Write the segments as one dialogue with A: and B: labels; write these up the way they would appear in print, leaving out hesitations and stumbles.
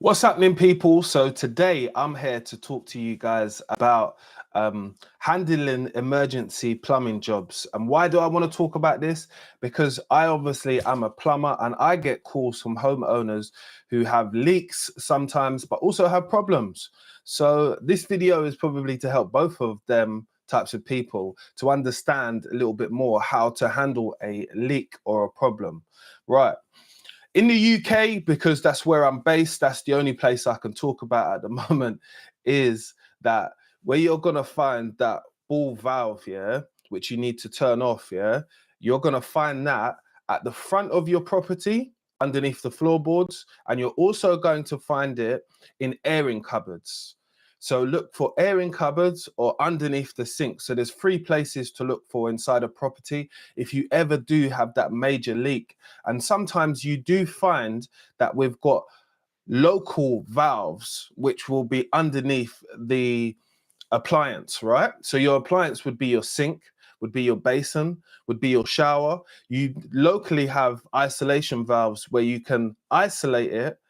A: What's happening, people? So today I'm here to talk to you guys about handling emergency plumbing jobs. And why do I want to talk about this? Because I obviously am a plumber and I get calls from homeowners who have leaks sometimes, but also have problems. So this video is probably to help both of them types of people to understand a little bit more how to handle a leak or a problem. Right. In the UK, because that's where I'm based, that's the only place I can talk about at the moment, is that where you're gonna find that ball valve, yeah, which you need to turn off, yeah, you're gonna find that at the front of your property, underneath the floorboards, and you're also going to find it in airing cupboards. So look for airing cupboards or underneath the sink. So there's three places to look for inside a property if you ever do have that major leak. And sometimes you do find that we've got local valves which will be underneath the appliance, right? So your appliance would be your sink, would be your basin, would be your shower. You locally have isolation valves where you can isolate it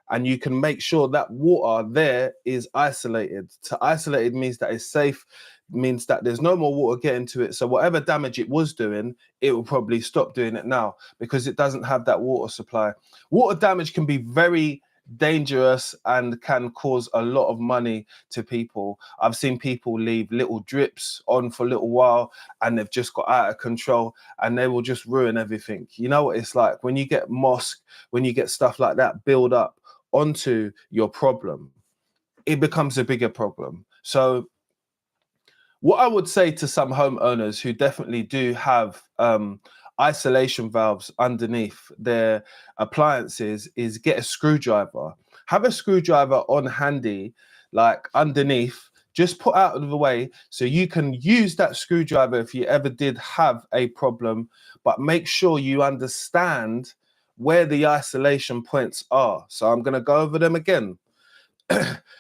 A: and you can make sure that water there is isolated. To isolated means that it's safe, means that there's no more water getting to it. So whatever damage it was doing, it will probably stop doing it now because it doesn't have that water supply. Water damage can be very dangerous and can cause a lot of money to people. I've seen people leave little drips on for a little while and they've just got out of control and they will just ruin everything. You know what it's like when you get mosque, when you get stuff like that build up onto your problem, it becomes a bigger problem. So what I would say to some homeowners who definitely do have isolation valves underneath their appliances is get a screwdriver. Have a screwdriver on handy, like underneath, just put out of the way so you can use that screwdriver if you ever did have a problem, but make sure you understand where the isolation points are. So I'm going to go over them again.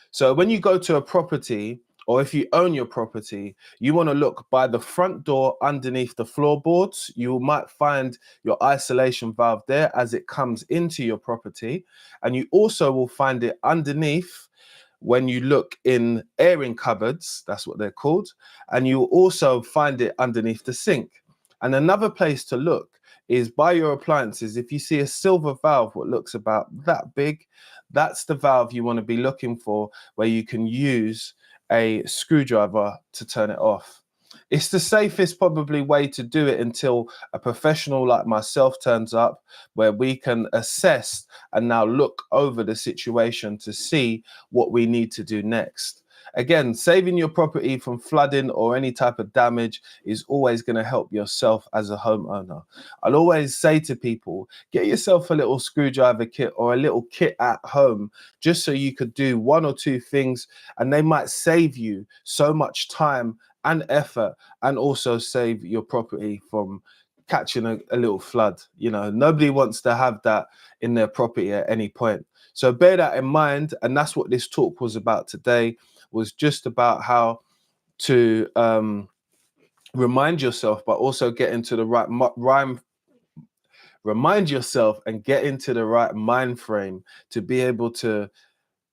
A: So when you go to a property, or if you own your property, you want to look by the front door underneath the floorboards. You might find your isolation valve there as it comes into your property. And you also will find it underneath when you look in airing cupboards, that's what they're called. And you'll also find it underneath the sink. And another place to look is by your appliances. If you see a silver valve, what looks about that big, that's the valve you want to be looking for, where you can use a screwdriver to turn it off. It's the safest probably way to do it until a professional like myself turns up, where we can assess and now look over the situation to see what we need to do next. Again, saving your property from flooding or any type of damage is always going to help yourself as a homeowner. I'll always say to people, get yourself a little screwdriver kit or a little kit at home, just so you could do one or two things, and they might save you so much time and effort, and also save your property from catching a little flood. You know, nobody wants to have that in their property at any point. So bear that in mind. And that's what this talk was about today, was just about how to remind yourself, but also get into the remind yourself and get into the right mind frame to be able to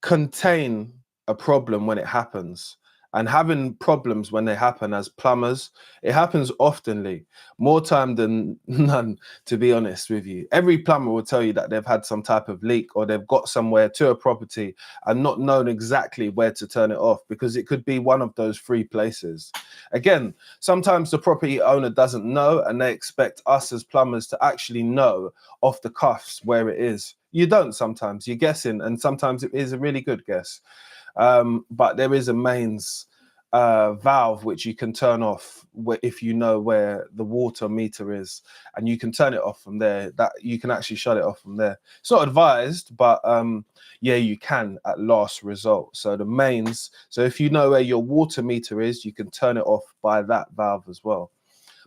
A: contain a problem when it happens. And having problems when they happen as plumbers, it happens oftenly, more time than none, to be honest with you. Every plumber will tell you that they've had some type of leak or they've got somewhere to a property and not known exactly where to turn it off, because it could be one of those three places. Again, sometimes the property owner doesn't know and they expect us as plumbers to actually know off the cuffs where it is. You don't sometimes, you're guessing, and sometimes it is a really good guess. But there is a mains valve which you can turn off if you know where the water meter is, and you can turn it off from there. That you can actually shut it off from there. It's not advised, but yeah, you can at last result. So the mains, so if you know where your water meter is, you can turn it off by that valve as well.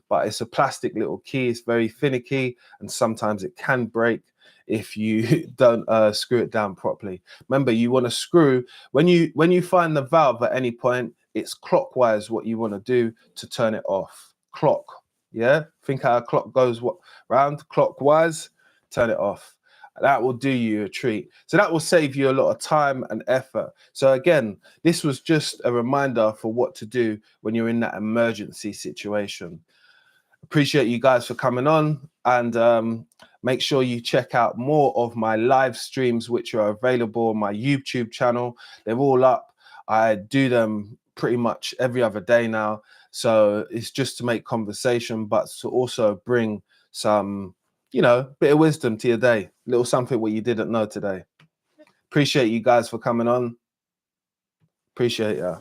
A: But it's a plastic little key, it's very finicky, and sometimes it can break if you don't screw it down properly. Remember, you want to screw, when you find the valve at any point, it's clockwise what you want to do to turn it off. Clock, yeah? Think how a clock goes round, clockwise, turn it off. That will do you a treat. So that will save you a lot of time and effort. So again, this was just a reminder for what to do when you're in that emergency situation. Appreciate you guys for coming on, and make sure you check out more of my live streams, which are available on my YouTube channel. They're all up. I do them pretty much every other day now. So it's just to make conversation, but to also bring some, you know, bit of wisdom to your day, little something what you didn't know today. Appreciate you guys for coming on. Appreciate ya.